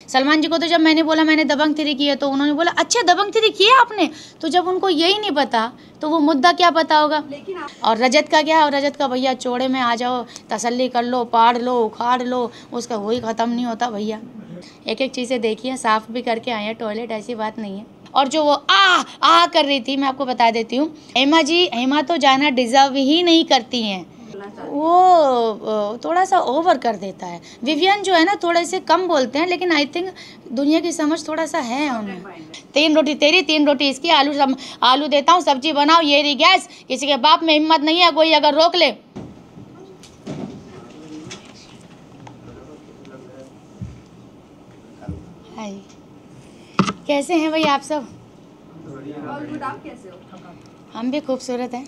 सलमान जी को तो जब मैंने बोला मैंने दबंग 3 की है तो उन्होंने बोला अच्छा दबंग 3 किया आपने, तो जब उनको यही नहीं पता तो वो मुद्दा क्या पता होगा। और रजत का क्या, और रजत का भैया चौड़े में आ जाओ, तसल्ली कर लो, पाड़ लो, उखाड़ लो, उसका वही ख़त्म नहीं होता भैया। एक एक चीज़ें देखिए, साफ़ भी करके आए हैं टॉयलेट, ऐसी बात नहीं है। और जो वो आ कर रही थी, मैं आपको बता देती हूँ, हेमा तो जाना डिज़र्व ही नहीं करती हैं, वो थोड़ा सा ओवर कर देता है। विवियन जो है ना थोड़े से कम बोलते हैं, लेकिन आई थिंक दुनिया की समझ थोड़ा सा है उन्हें। 3 रोटी तेरी 3 रोटी इसकी, आलू देता हूँ, सब्जी बनाओ, ये रही गैस, किसी के बाप में हिम्मत नहीं है कोई अगर रोक ले। हाय, कैसे हैं भाई आप सब? आप कैसे हो? हम भी खूबसूरत हैं।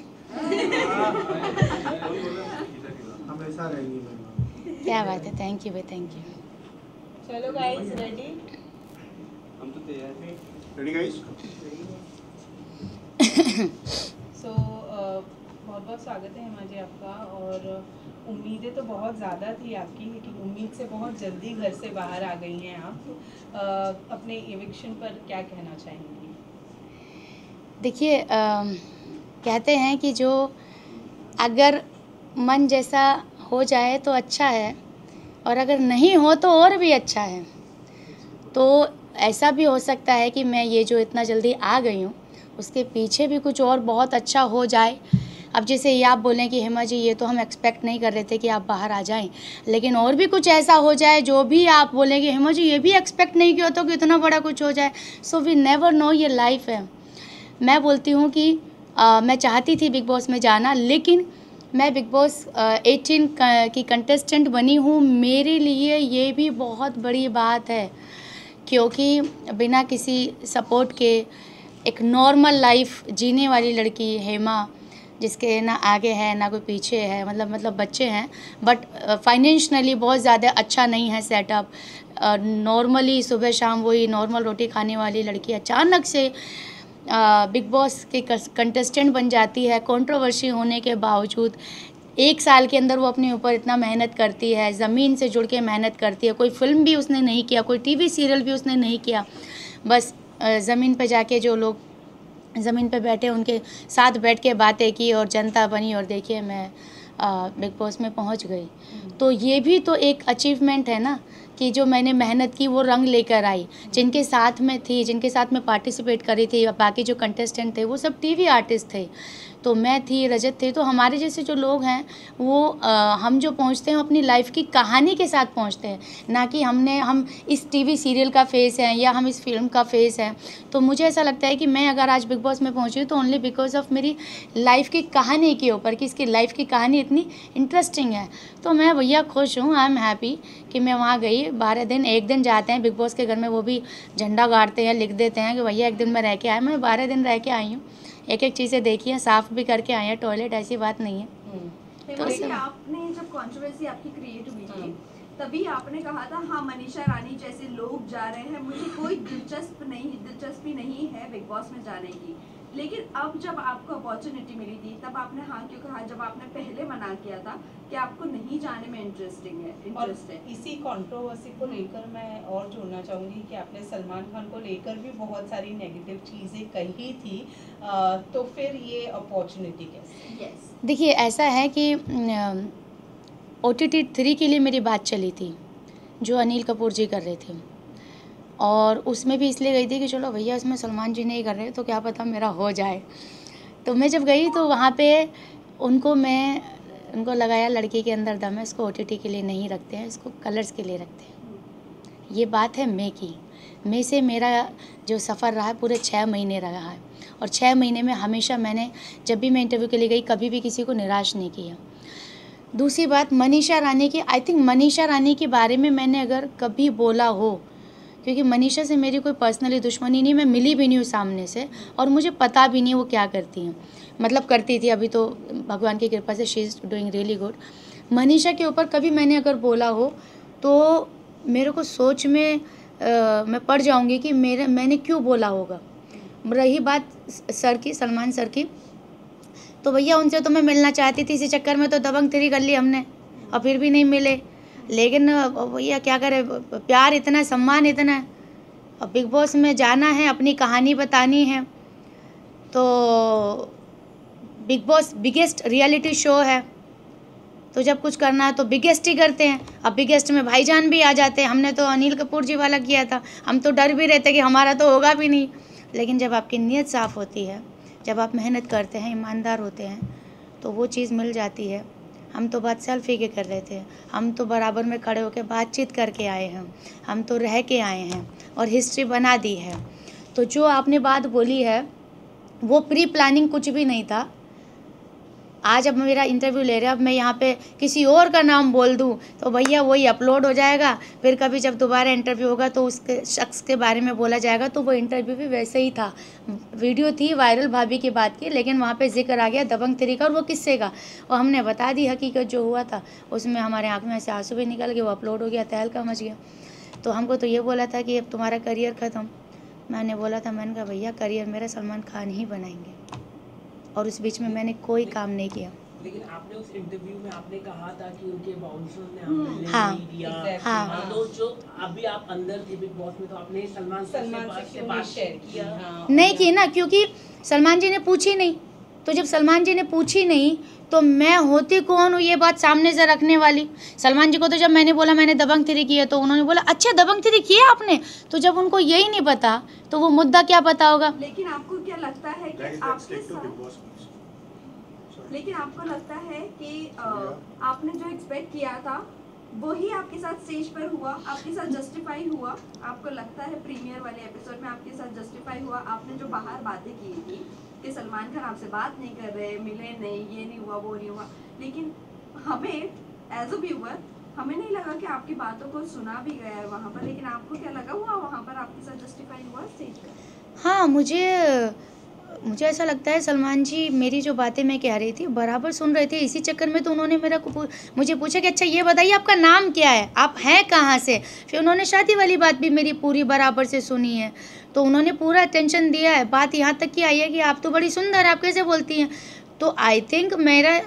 क्या बात है, थैंक यू भाई, थैंक यू। चलो गाइस, रेडी? हम तो तैयार हैं। Ready guys? सो बहुत बहुत स्वागत है हेमा जी आपका। और उम्मीदें तो बहुत ज़्यादा थी आपकी, लेकिन उम्मीद से बहुत जल्दी घर से बाहर आ गई हैं आप। अपने एविक्शन पर क्या कहना चाहेंगी? देखिए, कहते हैं कि जो अगर मन जैसा हो जाए तो अच्छा है, और अगर नहीं हो तो और भी अच्छा है। तो ऐसा भी हो सकता है कि मैं ये जो इतना जल्दी आ गई हूँ उसके पीछे भी कुछ और बहुत अच्छा हो जाए। अब जैसे ये आप बोलें कि हेमा जी ये तो हम एक्सपेक्ट नहीं कर रहे थे कि आप बाहर आ जाएं, लेकिन और भी कुछ ऐसा हो जाए जो भी आप बोलें कि हेमा जी ये भी एक्सपेक्ट नहीं किया तो कि इतना बड़ा कुछ हो जाए। सो वी नेवर नो, ये लाइफ है। मैं बोलती हूँ कि मैं चाहती थी बिग बॉस में जाना, लेकिन मैं बिग बॉस 18 की कंटेस्टेंट बनी हूँ। मेरे लिए ये भी बहुत बड़ी बात है, क्योंकि बिना किसी सपोर्ट के एक नॉर्मल लाइफ जीने वाली लड़की हेमा, जिसके ना आगे है ना कोई पीछे है, मतलब बच्चे हैं बट फाइनेंशियली बहुत ज़्यादा अच्छा नहीं है सेटअप। नॉर्मली सुबह शाम वही नॉर्मल रोटी खाने वाली लड़की अचानक से बिग बॉस के कंटेस्टेंट बन जाती है। कंट्रोवर्सी होने के बावजूद 1 साल के अंदर वो अपने ऊपर इतना मेहनत करती है, ज़मीन से जुड़ के मेहनत करती है। कोई फिल्म भी उसने नहीं किया, कोई टीवी सीरियल भी उसने नहीं किया, बस ज़मीन पे जाके जो लोग ज़मीन पे बैठे उनके साथ बैठ के बातें की और जनता बनी, और देखिए मैं बिग बॉस में पहुंच गई। तो ये भी तो एक अचीवमेंट है ना, कि जो मैंने मेहनत की वो रंग लेकर आई। जिनके साथ में थी, जिनके साथ में पार्टिसिपेट करी थी, बाकी जो कंटेस्टेंट थे वो सब टीवी आर्टिस्ट थे, तो मैं थी, रजत थे। तो हमारे जैसे जो लोग हैं वो हम जो पहुंचते हैं अपनी लाइफ की कहानी के साथ पहुंचते हैं, ना कि हम इस टीवी सीरियल का फेस हैं या हम इस फिल्म का फेस हैं। तो मुझे ऐसा लगता है कि मैं अगर आज बिग बॉस में पहुंची तो ओनली बिकॉज ऑफ मेरी लाइफ की कहानी के ऊपर, कि इसकी लाइफ की कहानी इतनी इंटरेस्टिंग है। तो मैं भैया खुश हूँ, आई एम हैप्पी कि मैं वहाँ गई। 12 दिन, एक दिन जाते हैं बिग बॉस के घर में, वो भी झंडा गाड़ते हैं, लिख देते हैं कि भैया एक दिन में रह के आए। मैं 12 दिन रह के आई हूँ, एक एक चीज़ें देखी हैं, साफ़ भी करके आए हैं टॉयलेट, ऐसी बात नहीं है। तो आपने जब कंट्रोवर्सी आपकी क्रिएट हुई थी तभी आपने कहा था हाँ मनीषा रानी जैसे लोग जा रहे हैं, मुझे कोई दिलचस्पी नहीं है बिग बॉस में जाने की। लेकिन अब जब आपको अपॉर्चुनिटी मिली थी तब आपने हाँ क्यों कहा, जब आपने पहले मना किया था कि आपको नहीं जाने में इंटरेस्ट है। इसी कंट्रोवर्सी को लेकर मैं और जोड़ना चाहूँगी कि आपने सलमान खान को लेकर भी बहुत सारी नेगेटिव चीज़ें कही थी, तो फिर ये अपॉर्चुनिटी कैसे? यस, देखिए ऐसा है कि OTT 3 के लिए मेरी बात चली थी जो अनिल कपूर जी कर रहे थे, और उसमें भी इसलिए गई थी कि चलो भैया इसमें सलमान जी नहीं कर रहे तो क्या पता मेरा हो जाए। तो मैं जब गई तो वहाँ पे उनको लगाया लड़की के अंदर दम है, इसको OTT के लिए नहीं रखते हैं, इसको कलर्स के लिए रखते हैं। ये बात है मई की। मई से मेरा जो सफ़र रहा है पूरे 6 महीने रहा है, और 6 महीने में हमेशा मैंने जब भी मैं इंटरव्यू के लिए गई कभी भी किसी को निराश नहीं किया। दूसरी बात मनीषा रानी की, आई थिंक मनीषा रानी के बारे में मैंने अगर कभी बोला हो, क्योंकि मनीषा से मेरी कोई पर्सनली दुश्मनी नहीं, मैं मिली भी नहीं हूँ सामने से, और मुझे पता भी नहीं वो क्या करती हैं, मतलब करती थी, अभी तो भगवान की कृपा से she is doing really good. Manisha के ऊपर कभी मैंने अगर बोला हो तो मेरे को सोच में मैं पड़ जाऊँगी कि मैंने क्यों बोला होगा। रही बात सर की, सलमान सर की, तो भैया उनसे तो मैं मिलना चाहती थी, इसी चक्कर में तो दबंग 3 कर ली हमने और फिर भी नहीं मिले। लेकिन भैया क्या करें, प्यार इतना, सम्मान इतना है। अब बिग बॉस में जाना है, अपनी कहानी बतानी है, तो big boss biggest reality show है, तो जब कुछ करना है तो बिगेस्ट ही करते हैं। अब बिगेस्ट में भाईजान भी आ जाते हैं। हमने तो अनिल कपूर जी वाला किया था, हम तो डर भी रहते कि हमारा तो होगा भी नहीं। लेकिन जब आपकी नीयत साफ़ होती है, जब आप मेहनत करते हैं, ईमानदार होते हैं, तो वो चीज़ मिल जाती है। हम तो बात सेल्फी के कर रहे थे, हम तो बराबर में खड़े होकर बातचीत करके आए हैं, हम तो रह के आए हैं और हिस्ट्री बना दी है। तो जो आपने बात बोली है वो प्री प्लानिंग कुछ भी नहीं था। आज अब मेरा इंटरव्यू ले रहे हैं, अब मैं यहाँ पे किसी और का नाम बोल दूँ तो भैया वही अपलोड हो जाएगा, फिर कभी जब दोबारा इंटरव्यू होगा तो उसके शख्स के बारे में बोला जाएगा। तो वो इंटरव्यू भी वैसे ही था, वीडियो थी वायरल भाभी की बात की, लेकिन वहाँ पे जिक्र आ गया दबंग 3 का और वो किस्से का, और हमने बता दी हकीकत जो हुआ था। उसमें हमारे आँख में से आंसू भी निकल गए, वो अपलोड हो गया, तहलका मच गया। तो हमको तो ये बोला था कि अब तुम्हारा करियर ख़त्म। मैंने बोला था, मैंने कहा भैया करियर मेरा सलमान खान ही बनाएंगे, और उस बीच में मैंने कोई काम नहीं किया। लेकिन आपने उस इंटरव्यू में आपने कहा था कि उनके बाउंसर्स ने हमें हाँ, नहीं दिया। हाँ। तो जो अभी आप अंदर थे बिग बॉस में, तो आपने सलमान से बात शेयर किया? नहीं की ना, क्योंकि सलमान जी ने पूछी नहीं। तो जब सलमान जी ने पूछी नहीं तो मैं होती कौन हूँ ये बात सामने से रखने वाली। सलमान जी को तो जब मैंने बोला मैंने दबंग 3 किया तो उन्होंने बोला अच्छा दबंग 3 किया आपने, तो जब उनको यही नहीं पता तो वो मुद्दा क्या पता होगा। लेकिन आपको क्या लगता है कि आपके साथ, लेकिन आपको लगता है कि आपने जो एक्सपेक्ट किया था वही आपके साथ स्टेज पर हुआ, आपके साथ जस्टिफाई हुआ? आपको लगता है प्रीमियर वाले एपिसोड में आपके साथ जस्टिफाई हुआ? आपने जो बाहर बातें की थी कि सलमान खान आपसे बात नहीं कर रहे, मिले नहीं, ये नहीं हुआ, वो नहीं हुआ, लेकिन हमें एज अ व्यूअर हमें नहीं लगा कि आपकी बातों को सुना भी गया है वहाँ पर। लेकिन आपको क्या लगा हुआ वहाँ पर आपके साथ जस्टिफाई हुआ स्टेज पर? हाँ, मुझे ऐसा लगता है सलमान जी मेरी जो बातें मैं कह रही थी बराबर सुन रहे थे। इसी चक्कर में तो उन्होंने मुझे पूछा कि अच्छा ये बताइए आपका नाम क्या है, आप हैं कहाँ से। फिर उन्होंने शादी वाली बात भी मेरी पूरी बराबर से सुनी है, तो उन्होंने पूरा अटेंशन दिया है। बात यहाँ तक की आई है कि आप तो बड़ी सुंदर, आप कैसे बोलती हैं। तो आई थिंक मेरा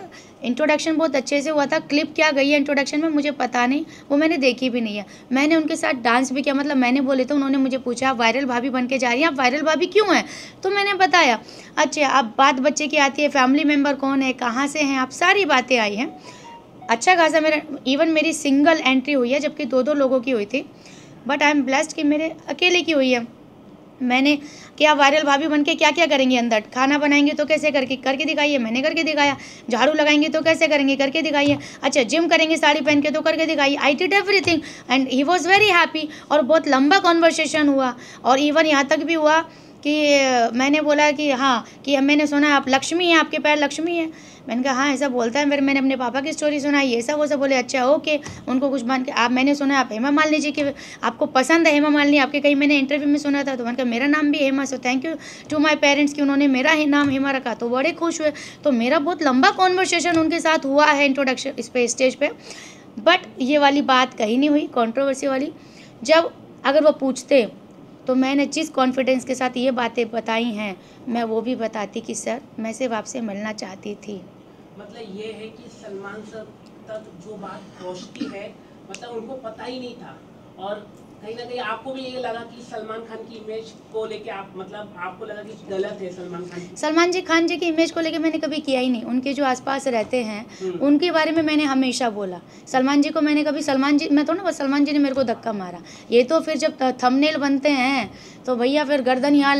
इंट्रोडक्शन बहुत अच्छे से हुआ था। क्लिप क्या गई है इंट्रोडक्शन में मुझे पता नहीं, वो मैंने देखी भी नहीं है। मैंने उनके साथ डांस भी किया, मतलब मैंने बोले तो उन्होंने मुझे पूछा आप वायरल भाभी बन के जा रही हैं, आप वायरल भाभी क्यों हैं, तो मैंने बताया। अच्छा अब बात बच्चे की आती है, फैमिली मेम्बर कौन है, कहाँ से हैं आप, सारी बातें आई हैं। अच्छा खासा मेरा इवन मेरी सिंगल एंट्री हुई है, जबकि 2-2 लोगों की हुई थी, बट आई एम ब्लेस्ड कि मेरे अकेले की हुई है। मैंने क्या वायरल भाभी बन के क्या क्या करेंगे, अंदर खाना बनाएंगे तो कैसे करके दिखाइए, मैंने करके दिखाया। झाड़ू लगाएंगे तो कैसे करेंगे, करके दिखाइए। अच्छा जिम करेंगे साड़ी पहन के तो करके दिखाइए। I did everything and he was very happy. और बहुत लंबा कॉन्वर्सेशन हुआ, और इवन यहाँ तक भी हुआ कि मैंने बोला कि हाँ कि मैंने सुना आप लक्ष्मी हैं, आपके पैर लक्ष्मी हैं। मैंने कहा हाँ ऐसा बोलता है। फिर मैंने अपने पापा की स्टोरी सुनाई, ये सब वो सब बोले अच्छा ओके, उनको कुछ मान के आप, मैंने सुना आप हेमा मालिनी जी के, आपको पसंद है हेमा मालिनी, आपके कहीं मैंने इंटरव्यू में सुना था, तो मैंने कहा मेरा नाम भी Hema, so thank you to my parents कि उन्होंने मेरा नाम हेमा रखा, तो बड़े खुश हुए। तो मेरा बहुत लंबा कॉन्वर्सेशन उनके साथ हुआ है इंट्रोडक्शन इस पे स्टेज पे, बट ये वाली बात कहीं नहीं हुई कंट्रोवर्सी वाली। जब अगर वो पूछते तो मैंने जिस कॉन्फिडेंस के साथ ये बातें बताई हैं मैं वो भी बताती कि सर मैं सिर्फ आपसे मिलना चाहती थी। मतलब ये है कि सलमान सर तक जो बात पहुंचती है, मतलब उनको पता ही नहीं था, और कहीं ना कहीं आपको भी ये लगा कि सलमान खान की इमेज को लेके आप, मतलब आपको लगा कि गलत है सलमान खान जी की इमेज को लेके मैंने कभी किया ही नहीं। उनके जो आसपास रहते हैं उनके बारे में मैंने हमेशा बोला। सलमान जी को मैंने कभी मैं तो ना बस सलमान जी ने मेरे को धक्का मारा। ये तो फिर जब थंबनेल बनते हैं तो भैया फिर गर्दन यहाँ,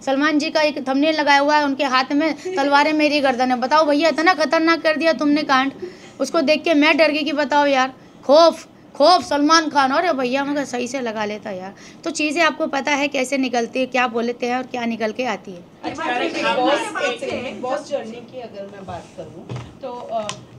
सलमान जी का एक थंबनेल लगाया हुआ है, उनके हाथ में तलवारें मेरी गर्दन है। बताओ भैया इतना खतरनाक कर दिया तुमने कांड, उसको देख के मैं डर गई कि बताओ यार, खौफ सलमान खान। और भैया मगर सही से लगा लेता यार। तो चीज़ें आपको पता है कैसे निकलती है, क्या बोलते हैं और क्या निकल के आती है। बिग बॉस जर्नी की अगर मैं बात करूं तो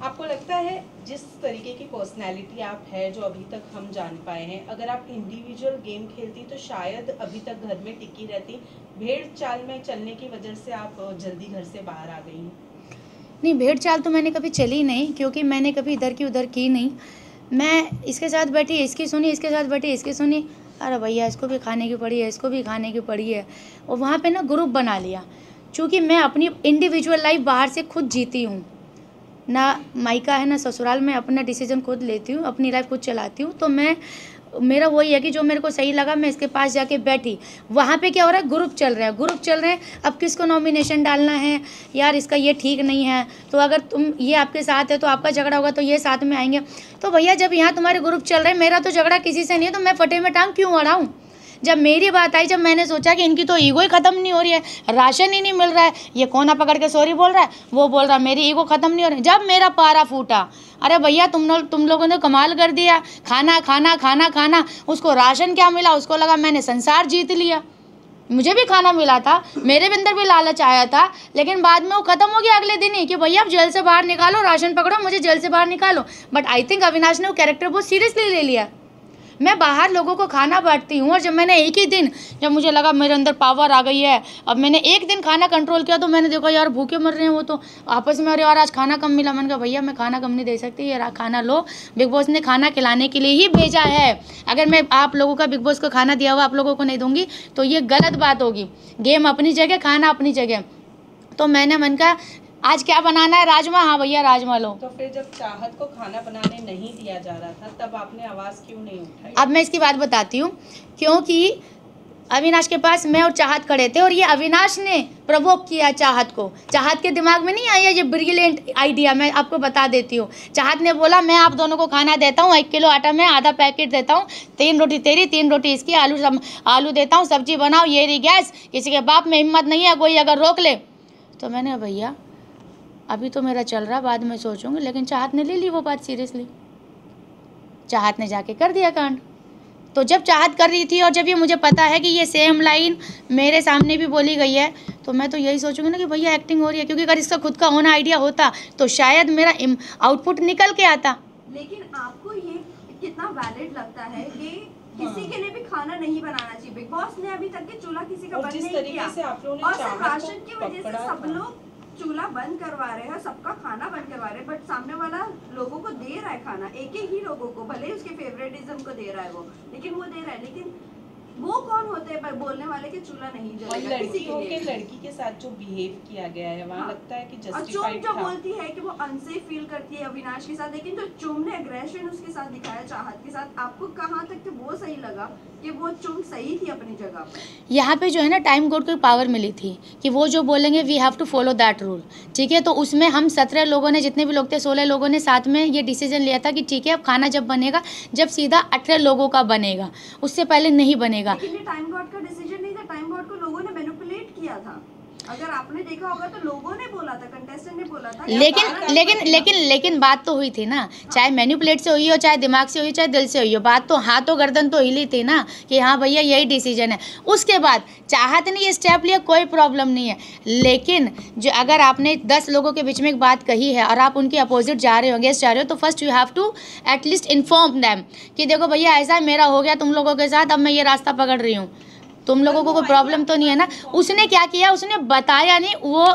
आपको लगता है जिस तरीके की पर्सनैलिटी आप है जो अभी तक हम जान पाए हैं, अगर आप इंडिविजुअल गेम खेलती तो शायद अभी तक घर में टिकी रहती, भेड़ चाल में चलने की वजह से आप जल्दी घर से बाहर आ गई? नहीं, भेड़ चाल तो मैंने कभी चली नहीं, क्योंकि मैंने कभी इधर की उधर की नहीं। मैं इसके साथ बैठी इसकी सुनी, इसके साथ बैठी इसकी सुनी, अरे भैया इसको भी खाने की पड़ी है, इसको भी खाने की पड़ी है, और वहाँ पे ना ग्रुप बना लिया। चूँकि मैं अपनी इंडिविजुअल लाइफ बाहर से खुद जीती हूँ, ना मायका है ना ससुराल, मैं अपना डिसीजन खुद लेती हूँ, अपनी लाइफ खुद चलाती हूँ। तो मेरा वही है कि जो मेरे को सही लगा मैं इसके पास जाके बैठी। वहाँ पे क्या हो रहा है, ग्रुप चल रहे हैं। अब किसको नॉमिनेशन डालना है, यार इसका ये ठीक नहीं है, तो अगर तुम ये आपके साथ है तो आपका झगड़ा होगा तो ये साथ में आएंगे। तो भैया जब यहाँ तुम्हारे ग्रुप चल रहे हैं, मेरा तो झगड़ा किसी से नहीं है, तो मैं फटे में टांग क्यों अड़ाऊँ। जब मेरी बात आई, जब मैंने सोचा कि इनकी तो ईगो ही ख़त्म नहीं हो रही है, राशन ही नहीं मिल रहा है, ये कोना पकड़ के सॉरी बोल रहा है, वो बोल रहा है मेरी ईगो ख़त्म नहीं हो रही, जब मेरा पारा फूटा, अरे भैया तुम लोगों ने कमाल कर दिया। खाना खाना खाना खाना, उसको राशन क्या मिला, उसको लगा मैंने संसार जीत लिया। मुझे भी खाना मिला था, मेरे भी अंदर भी लालच आया था, लेकिन बाद में वो ख़त्म हो गया अगले दिन ही कि भैया आप जेल से बाहर निकालो, राशन पकड़ो, मुझे जेल से बाहर निकालो। बट आई थिंक अविनाश ने वो कैरेक्टर बहुत सीरियसली ले लिया। मैं बाहर लोगों को खाना बांटती हूँ, और जब मैंने एक ही दिन, जब मुझे लगा मेरे अंदर पावर आ गई है, अब मैंने एक दिन खाना कंट्रोल किया, तो मैंने देखा यार भूखे मर रहे हैं वो तो आपस में, अरे यार आज खाना कम मिला। मैंने कहा भैया मैं खाना कम नहीं दे सकती, ये खाना लो, बिग बॉस ने खाना खिलाने के लिए ही भेजा है। अगर मैं आप लोगों का बिग बॉस को खाना दिया हुआ आप लोगों को नहीं दूंगी तो ये गलत बात होगी। गेम अपनी जगह, खाना अपनी जगह। तो मैंने मन का आज क्या बनाना है, राजमा, हाँ भैया राजमा लो। तो फिर जब चाहत को खाना बनाने नहीं दिया जा रहा था तब आपने आवाज़ क्यों नहीं उठाई? अब मैं इसकी बात बताती हूँ, क्योंकि अविनाश के पास मैं और चाहत खड़े थे, और ये अविनाश ने प्रवोक किया चाहत को। चाहत के दिमाग में नहीं आया ये ब्रिलियंट आइडिया, मैं आपको बता देती हूँ। चाहत ने बोला मैं आप दोनों को खाना देता हूँ, 1 किलो आटा में आधा पैकेट देता हूँ, 3 रोटी तेरी 3 रोटी इसकी, आलू देता हूँ, सब्जी बनाओ, ये रही गैस, किसी के बाप में हिम्मत नहीं है कोई अगर रोक ले। तो मैंने भैया अभी तो मेरा चल रहा, बाद में सोचूंगी, लेकिन चाहत ने ले ली वो बात सीरियसली। चाहत ने जाके कर दिया कांड। तो जब चाहत कर रही थी और जब ये मुझे पता है कि ये सेम लाइन मेरे सामने भी बोली गई है, तो मैं तो यही सोचूंगी ना कि भैया एक्टिंग हो रही है, क्योंकि अगर इसका खुद का होना आइडिया होता तो शायद मेरा आउटपुट निकल के आता। लेकिन आपको ये कितना वैलिड लगता है कि किसी के लिए भी खाना नहीं बनाना चाहिए? बिग बॉस ने अभी तक के चूल्हा किसी का बंद नहीं किया, और सिर्फ राशन की वजह से सब लोग चूल्हा बंद करवा रहे हैं, सबका खाना बंद करवा रहे हैं, बट सामने वाला लोगों को दे रहा है खाना, एक ही लोगों को, भले ही उसके फेवरेटिज्म को दे रहा है वो, लेकिन वो दे रहा है। लेकिन वो कौन होते हैं पर बोलने वाले कि चूल्हा नहीं जलेगा किसी के लिए? लड़की के साथ जो बिहेव किया गया है वहाँ लगता है कि और चुम जो बोलती है कि वो अनसेफ फील करती है अविनाश के साथ, लेकिन जो चुम ने एग्रेशन उसके साथ दिखाया चाहत के साथ, आपको कहाँ तक तो वो सही लगा कि वो चुम सही थी अपनी जगह पर? यहाँ पे जो है ना टाइम कोड को पावर मिली थी कि वो जो बोलेंगे we have to follow that rule, ठीक है। तो उसमें हम 17 लोगों ने, जितने भी लोग थे 16 लोगों ने साथ में ये डिसीजन लिया था कि ठीक है अब खाना जब बनेगा, जब सीधा 18 लोगों का बनेगा, उससे पहले नहीं बनेगा। लेकिन ये टाइम गॉड का डिसीजन नहीं था, टाइम गॉड को लोगों ने मैनिपुलेट किया था। अगर आपने देखा होगा तो लोगों ने बोला था, कंटेस्टेंट ने बोला था। लेकिन बात तो हुई थी ना, चाहे मैनिपुलेट से हुई हो, चाहे दिमाग से हुई, चाहे दिल से हुई हो, बात तो हाथों गर्दन तो हिली थी ना कि हाँ भैया यही डिसीजन है। उसके बाद चाहत ने ये स्टेप लिया, कोई प्रॉब्लम नहीं है। लेकिन जो अगर आपने 10 लोगों के बीच में एक बात कही है और आप उनके अपोजिट जा रहे हो, अगेंस्ट जा रहे हो, तो first you have to at least inform them कि देखो भैया ऐसा मेरा हो गया तुम लोगों के साथ, अब मैं ये रास्ता पकड़ रही हूँ, तुम लोगों को कोई प्रॉब्लम तो नहीं है ना। उसने क्या किया, उसने बताया नहीं, वो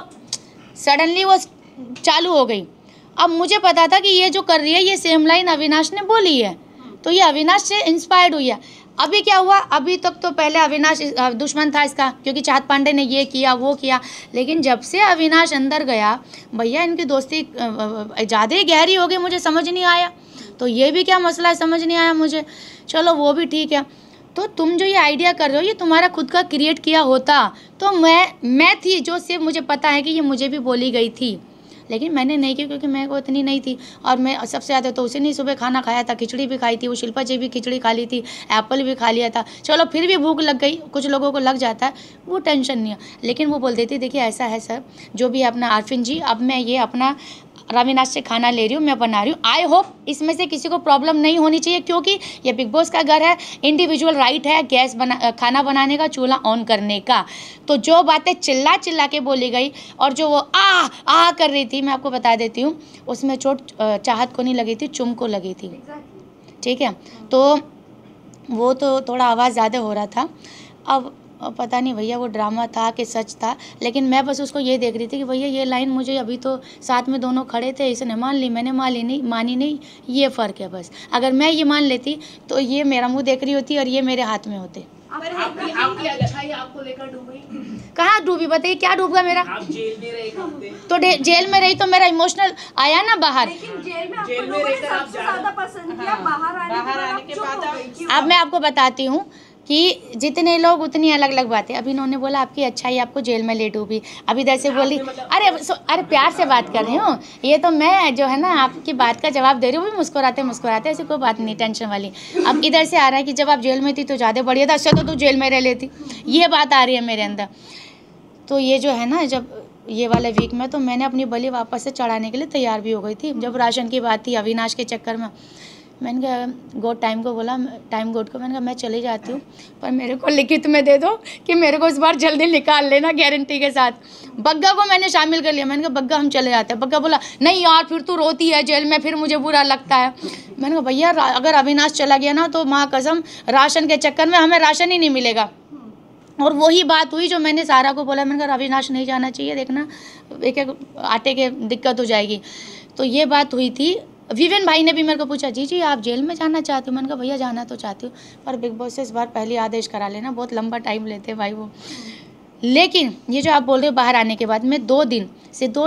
सडनली वो चालू हो गई। अब मुझे पता था कि ये जो कर रही है ये सेम लाइन अविनाश ने बोली है, तो ये अविनाश से इंस्पायर्ड हुई है। अभी क्या हुआ, अभी तक तो पहले अविनाश दुश्मन था इसका, क्योंकि चाहत पांडे ने ये किया वो किया, लेकिन जब से अविनाश अंदर गया भैया इनकी दोस्ती ज़्यादा ही गहरी हो गई, मुझे समझ नहीं आया। तो ये भी क्या मसला है समझ नहीं आया मुझे, चलो वो भी ठीक है। तो तुम जो ये आइडिया कर रहे हो ये तुम्हारा खुद का क्रिएट किया होता तो मैं थी जो सिर्फ मुझे पता है कि ये मुझे भी बोली गई थी, लेकिन मैंने नहीं की क्योंकि मेरे को इतनी नहीं थी। और मैं सबसे ज़्यादा तो उसे नहीं सुबह खाना खाया था, खिचड़ी भी खाई थी, वो शिल्पा जी भी खिचड़ी खा ली थी, एप्पल भी खा लिया था, चलो फिर भी भूख लग गई, कुछ लोगों को लग जाता है, वो टेंशन नहीं है। लेकिन वो बोल देती देखिए ऐसा है सर, जो भी अपना आरफिन जी, अब मैं ये अपना अविनाश से खाना ले रही हूँ, मैं बना रही हूँ, आई होप इसमें से किसी को प्रॉब्लम नहीं होनी चाहिए, क्योंकि ये बिग बॉस का घर है, इंडिविजुअल राइट है गैस खाना बनाने का, चूल्हा ऑन करने का। तो जो बातें चिल्ला के बोली गई और जो वो आ कर रही थी, मैं आपको बता देती हूँ उसमें चोट चाहत को नहीं लगी थी, चुम को लगी थी, ठीक है। तो वो तो थोड़ा आवाज़ ज़्यादा हो रहा था। अब पता नहीं भैया वो ड्रामा था कि सच था, लेकिन मैं बस उसको ये देख रही थी कि भैया ये लाइन मुझे, अभी तो साथ में दोनों खड़े थे, इसने मान ली, मैंने मानी नहीं, ये फ़र्क है बस। अगर मैं ये मान लेती तो ये मेरा मुंह देख रही होती और ये मेरे हाथ में होते। आपकी अच्छाई आपको लेकर डूबी? कहाँ डूबी बताइए, क्या डूबा मेरा? आप जेल में रहे हफ्ते, तो जेल में रही तो मेरा इमोशनल आया ना बाहर। लेकिन जेल में जेल आपको में लोगों ने रहकर आप सबसे ज्यादा पसंद किया, बाहर आने के बाद आप चुप हो गई। अब मैं आपको बताती हूँ कि जितने लोग उतनी अलग अलग बातें। अभी इन्होंने बोला आपकी अच्छाई आपको जेल में ले डूबी, अब इधर से बोली अरे प्यार से बात कर रही हूँ, ये तो मैं जो है ना आपकी बात का जवाब दे रही हूँ, मुस्कुराते मुस्कुराते, ऐसी कोई बात नहीं टेंशन वाली। अब इधर से आ रहा है कि जब आप जेल में थी तो ज़्यादा बढ़िया था, अच्छा तो तू जेल में रह लेती, ये बात आ रही है मेरे अंदर। तो ये जो है ना, जब ये वाले वीक में तो मैंने अपनी बलि वापस से चढ़ाने के लिए तैयार भी हो गई थी। जब राशन की बात थी अविनाश के चक्कर में, मैंने कहा गोड टाइम को बोला, टाइम गोड को मैंने कहा मैं चली जाती हूँ, पर मेरे को लिखित में दे दो कि मेरे को इस बार जल्दी निकाल लेना गारंटी के साथ। बग्गा को मैंने शामिल कर लिया, मैंने कहा बग्गा हम चले जाते हैं। बग्गा बोला नहीं यार फिर तू रोती है जेल में, फिर मुझे बुरा लगता है। मैंने कहा भैया अगर अविनाश चला गया ना तो माँ कसम राशन के चक्कर में हमें राशन ही नहीं मिलेगा। और वही बात हुई जो मैंने सारा को बोला, मैंने कहा अविनाश नहीं जाना चाहिए, देखना एक एक आटे के दिक्कत हो जाएगी। तो ये बात हुई थी। विवेन भाई ने भी मेरे को पूछा जी आप जेल में जाना चाहते हो? मैंने कहा भैया जाना तो चाहती हूँ, पर बिग बॉस से इस बार पहले आदेश करा लेना, बहुत लंबा टाइम लेते भाई वो। लेकिन ये जो आप बोल रहे हो बाहर आने के बाद, मैं 2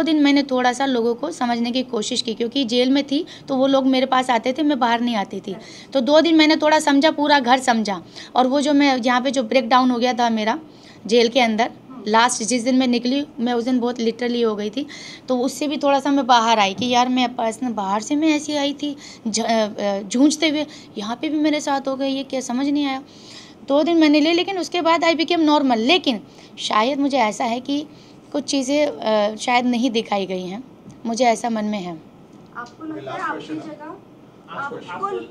दिन मैंने थोड़ा सा लोगों को समझने की कोशिश की, क्योंकि जेल में थी तो वो लोग मेरे पास आते थे, मैं बाहर नहीं आती थी। तो 2 दिन मैंने थोड़ा समझा, पूरा घर समझा। और वो जो मैं यहाँ पे जो ब्रेक डाउन हो गया था मेरा जेल के अंदर, लास्ट जिस दिन मैं निकली, मैं उस दिन बहुत लिटरली हो गई थी। तो उससे भी थोड़ा सा मैं बाहर आई कि यार मैं पर्सनल बाहर से मैं ऐसी आई थी जूझते हुए, यहाँ पे भी मेरे साथ हो गई, ये क्या समझ नहीं आया। 2 दिन मैंने लिए, लेकिन उसके बाद आई बिकेम नॉर्मल। लेकिन शायद मुझे ऐसा है कि कुछ चीज़ें शायद नहीं दिखाई गई हैं, मुझे ऐसा मन में है। आपको लगता है आपकी जगह, आपको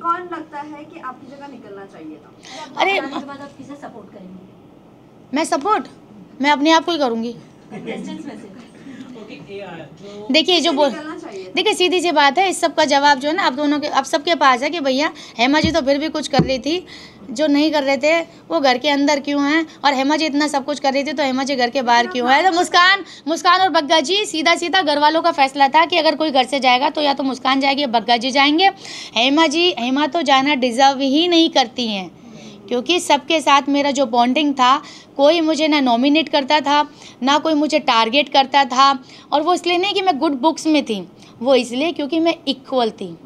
कौन लगता है कि आपकी जगह निकलना चाहिए था? अरे के बाद आप किसे सपोर्ट करेंगे? मैं सपोर्ट मैं अपने आप को ही करूँगी। कंटेस्टेंट्स में से देखिए जो बोल निकलना चाहिए था। देखिए सीधी सी बात है, इस सब का जवाब जो है ना आप दोनों के, आप सबके पास है कि भैया हेमा जी तो फिर भी कुछ कर रही थी, जो नहीं कर रहे थे वो घर के अंदर क्यों हैं, और हेमा जी इतना सब कुछ कर रही थी तो हेमा जी घर के बाहर क्यों है। तो मुस्कान और बग्गा जी, सीधा घर वालों का फैसला था कि अगर कोई घर से जाएगा तो या तो मुस्कान जाएगी या बग्गा जी जाएंगे। हेमा तो जाना डिजर्व ही नहीं करती हैं, क्योंकि सबके साथ मेरा जो बॉन्डिंग था, कोई मुझे ना नॉमिनेट करता था ना कोई मुझे टारगेट करता था। और वो इसलिए नहीं कि मैं गुड बुक्स में थी, वो इसलिए क्योंकि मैं इक्वल थी।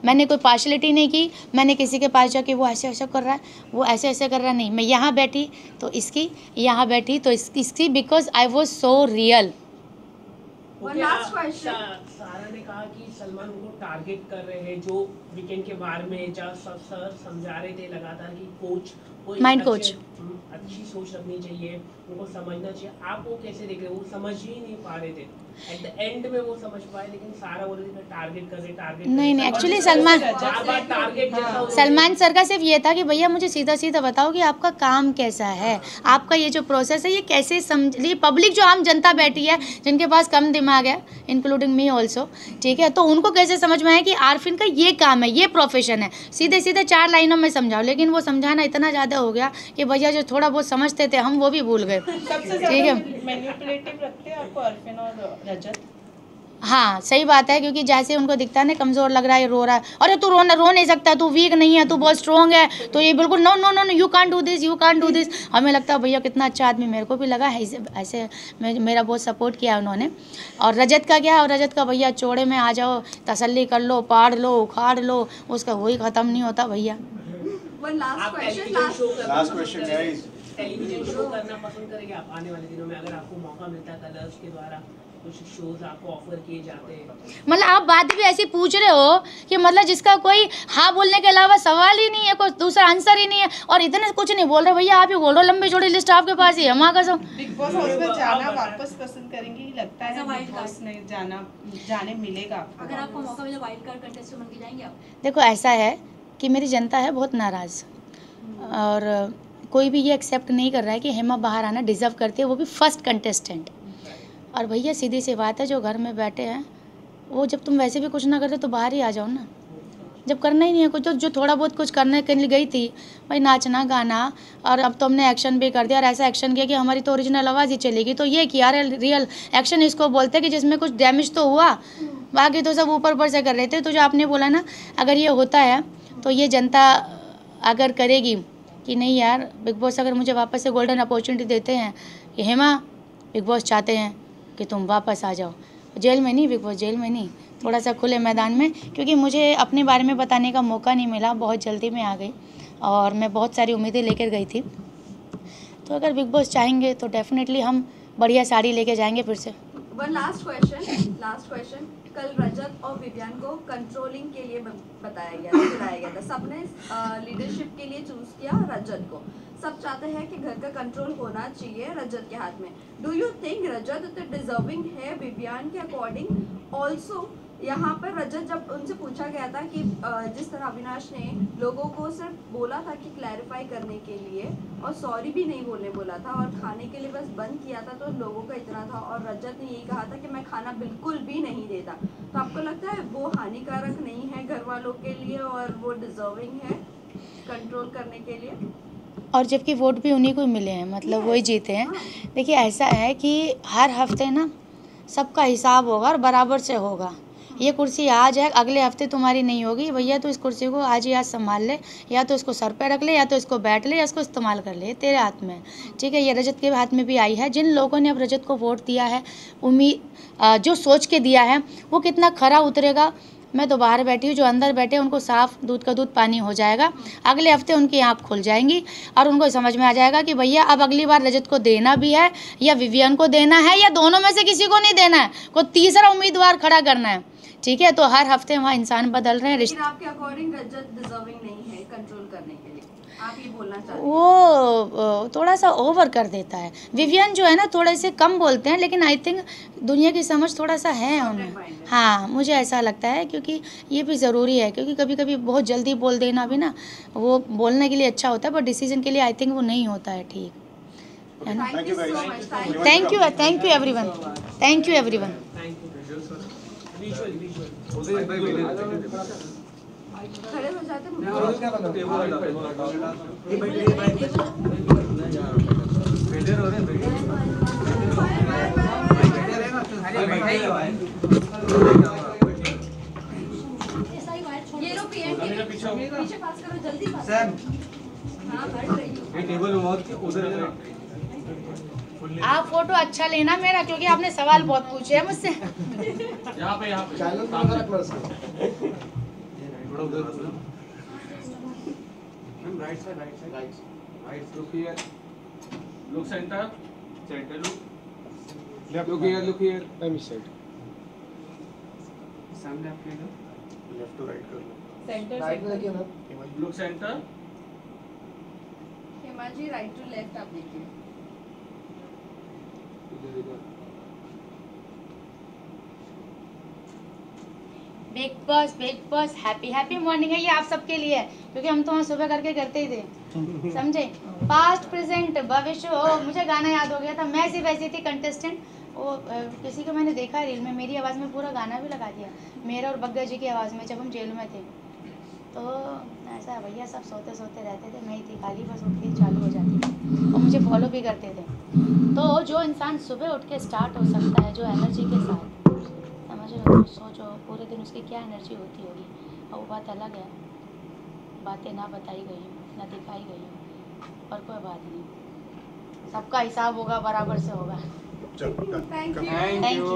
मैंने कोई पार्शलिटी नहीं की, मैंने किसी के पास जाके वो ऐसे ऐसे कर रहा है, वो ऐसे ऐसे कर रहा नहीं, मैं यहाँ बैठी तो इसकी, यहाँ बैठी तो इसकी, because I was so real. सारा ने कहा कि सलमान उनको टारगेट कर रहे हैं, जो वीकेंड के बारे में जब सब सर समझा रहे थे लगातार कि कोच माइंड कोच अच्छी सोच रखनी चाहिए, उनको समझना चाहिए। आप वो कैसे देख रहे हो? वो समझ ही नहीं पा रहे थे, एट द एंड में वो समझ पाए, लेकिन सारा बोल रहे थे टारगेट कर रहे। नहीं एक्चुअली सलमान सर का सिर्फ ये था कि भैया मुझे सीधा सीधा बताओ कि आपका काम कैसा है, आपका ये जो प्रोसेस है ये कैसे समझ ली। पब्लिक जो आम जनता बैठी है जिनके पास कम दिमाग है, इंक्लूडिंग मी ऑल्सो, ठीक है, तो उनको कैसे समझ में आया कि आरफिन का ये काम है, ये प्रोफेशन है। सीधे 4 लाइनों में समझाओ, लेकिन वो समझाना इतना ज़्यादा हो गया कि भैया जो थोड़ा बहुत समझते थे हम वो भी भूल गए। ठीक है, मैनिपुलेटिव लगते हैं आपको अरफिन और रजत? हाँ सही बात है, क्योंकि जैसे उनको दिखता है ना कमज़ोर लग रहा है, रो रहा है, अरे तू रो नहीं सकता, तू वीक नहीं है, तू बहुत स्ट्रॉन्ग है, तो ये बिल्कुल no no no you can't do this, you can't do this. हमें लगता है भैया कितना अच्छा आदमी, मेरे को भी लगा है ऐसे मेरा बहुत सपोर्ट किया उन्होंने। और रजत का क्या, और रजत का भैया चौड़े में आ जाओ, तसल्ली कर लो, पाड़ लो, उखाड़ लो, उसका वही ख़त्म नहीं होता भैया। टेलीविजन शो करना पसंद करेंगे आप आने वाले दिनों में, अगर आपको मौका मिलता है कलर्स के द्वारा कुछ शोज आपको ऑफर किए जाते हैं? मतलब आप बात भी ऐसी पूछ रहे हो कि मतलब जिसका कोई हाँ बोलने के अलावा सवाल ही नहीं है, कोई दूसरा आंसर ही नहीं है, और इतने कुछ नहीं बोल रहे भैया। आप ही बोल रहे हो, लंबी चौड़ी लिस्ट आपके पास ही है। माँ कसम बिग बॉस हाउस में जाना वापस पसंद करेंगी? लगता है बिग बॉस में जाने मिलेगा आपको? अगर आपको मौका मिले वाइल्ड कार्ड कंटेस्टेंट बन के जाएंगे आप? देखो ऐसा है कि मेरी जनता है बहुत नाराज़, और कोई भी ये एक्सेप्ट नहीं कर रहा है कि हेमा बाहर आना डिज़र्व करती है, वो भी फर्स्ट कंटेस्टेंट। और भैया सीधी सी बात है, जो घर में बैठे हैं वो, जब तुम वैसे भी कुछ ना करते तो बाहर ही आ जाओ ना। जब करना ही नहीं है कुछ, तो जो थोड़ा बहुत कुछ करने के लिए गई थी भाई, नाचना गाना, और अब तो हमने एक्शन भी कर दिया, और ऐसा एक्शन किया कि हमारी तो ओरिजिनल आवाज़ ही चलेगी। तो ये किया रियल एक्शन इसको बोलते कि जिसमें कुछ डैमेज तो हुआ, बाकी तो सब ऊपर से कर रहे थे। तो जो आपने बोला ना, अगर ये होता है तो ये जनता अगर करेगी कि नहीं यार, बिग बॉस अगर मुझे वापस से गोल्डन अपॉर्चुनिटी देते हैं कि हेमा बिग बॉस चाहते हैं कि तुम वापस आ जाओ, जेल में नहीं, बिग बॉस जेल में नहीं, थोड़ा सा खुले मैदान में, क्योंकि मुझे अपने बारे में बताने का मौका नहीं मिला, बहुत जल्दी में आ गई और मैं बहुत सारी उम्मीदें लेकर गई थी। तो अगर बिग बॉस चाहेंगे तो डेफिनेटली हम बढ़िया साड़ी लेके जाएंगे फिर से। वन लास्ट क्वेश्चन, कल रजत और विवियन को कंट्रोलिंग के लिए बताया गया था, बुलाया गया था, सबने लीडरशिप के लिए चूज किया रजत को। सब चाहते हैं कि घर का कंट्रोल होना चाहिए रजत के हाथ में। डू यू थिंक रजत तो डिजर्विंग है विवियन के अकॉर्डिंग? ऑल्सो यहाँ पर रजत जब उनसे पूछा गया था कि जिस तरह अविनाश ने लोगों को सिर्फ बोला था कि क्लैरिफाई करने के लिए और सॉरी भी नहीं बोलने बोला था और खाने के लिए बस बंद किया था, तो लोगों का इतना था, और रजत ने यही कहा था कि मैं खाना बिल्कुल भी नहीं देता। तो आपको लगता है वो हानिकारक नहीं है घर वालों के लिए और वो डिजर्विंग है कंट्रोल करने के लिए? और जबकि वोट भी उन्हीं को मिले हैं, मतलब वही जीते हैं। देखिए ऐसा है कि हर हफ्ते ना सबका हिसाब होगा और बराबर से होगा। ये कुर्सी आज है, अगले हफ्ते तुम्हारी नहीं होगी भैया, तो इस कुर्सी को आज ही आज संभाल ले, या तो इसको सर पे रख ले, या तो इसको बैठ ले, या इसको इस्तेमाल कर ले, तेरे हाथ में, ठीक है। ये रजत के हाथ में भी आई है। जिन लोगों ने अब रजत को वोट दिया है, उम्मीद जो सोच के दिया है वो कितना खरा उतरेगा। मैं तो बाहर बैठी हूँ, जो अंदर बैठे उनको साफ दूध का दूध पानी हो जाएगा। अगले हफ्ते उनकी आँख खुल जाएंगी और उनको समझ में आ जाएगा कि भैया अब अगली बार रजत को देना भी है या विवियन को देना है, या दोनों में से किसी को नहीं देना है, कोई तीसरा उम्मीदवार खड़ा करना है, ठीक है। तो हर हफ्ते वहाँ इंसान बदल रहे हैं। लेकिन आपके अकॉर्डिंग रजत डिजर्विंग नहीं है कंट्रोल करने के लिए, आप ये बोलना चाहते हैं? वो थोड़ा सा ओवर कर देता है। विवियन जो है ना थोड़े से कम बोलते हैं, लेकिन आई थिंक दुनिया की समझ थोड़ा सा है उन्हें। हाँ, मुझे ऐसा लगता है, क्योंकि ये भी ज़रूरी है, क्योंकि कभी कभी बहुत जल्दी बोल देना भी ना वो बोलने के लिए अच्छा होता है, पर डिसीजन के लिए आई थिंक वो नहीं होता है ठीक, है ना। Thank you so much. Thank you everyone, thank you everyone. खड़े हो जाते ये लो पीछे पास करो, जल्दी पास। हाँ बढ़ रही हो। आप फोटो अच्छा लेना मेरा, क्योंकि आपने सवाल बहुत पूछे हैं मुझसे। यहाँ पे थोड़ा उधर ma'am, right side look here, look centre look here ma'am, इस साइड सामने आप लेफ्ट टू राइट कर लो, सेंटर राइट में देखिए ma'am, look centre, Hema ji right to left आप देखिए। बिग बॉस हैप्पी मॉर्निंग है ये आप सबके लिए, क्योंकि हम तो वहाँ सुबह करके करते ही थे, समझे। पास्ट प्रेजेंट भविष्य हो, मुझे गाना याद हो गया था, मैं सिर्फ ऐसी थी कंटेस्टेंट, वो किसी को मैंने देखा रील में, मेरी आवाज़ में पूरा गाना भी लगा दिया, मेरा और बग्गा जी की आवाज़ में, जब हम जेल में थे। तो ऐसा भैया सब सोते सोते रहते थे, मैं ही थी खाली, बस उठ के चालू हो जाती थी और मुझे फॉलो भी करते थे। तो जो इंसान सुबह उठ के स्टार्ट हो सकता है जो एनर्जी के साथ, समझ रहे हो, सोचो पूरे दिन उसकी क्या एनर्जी होती होगी। और वो बात अलग है, बातें ना बताई गई ना दिखाई गई, और कोई बात नहीं, सबका हिसाब होगा, बराबर से होगा। Thank you. Thank you.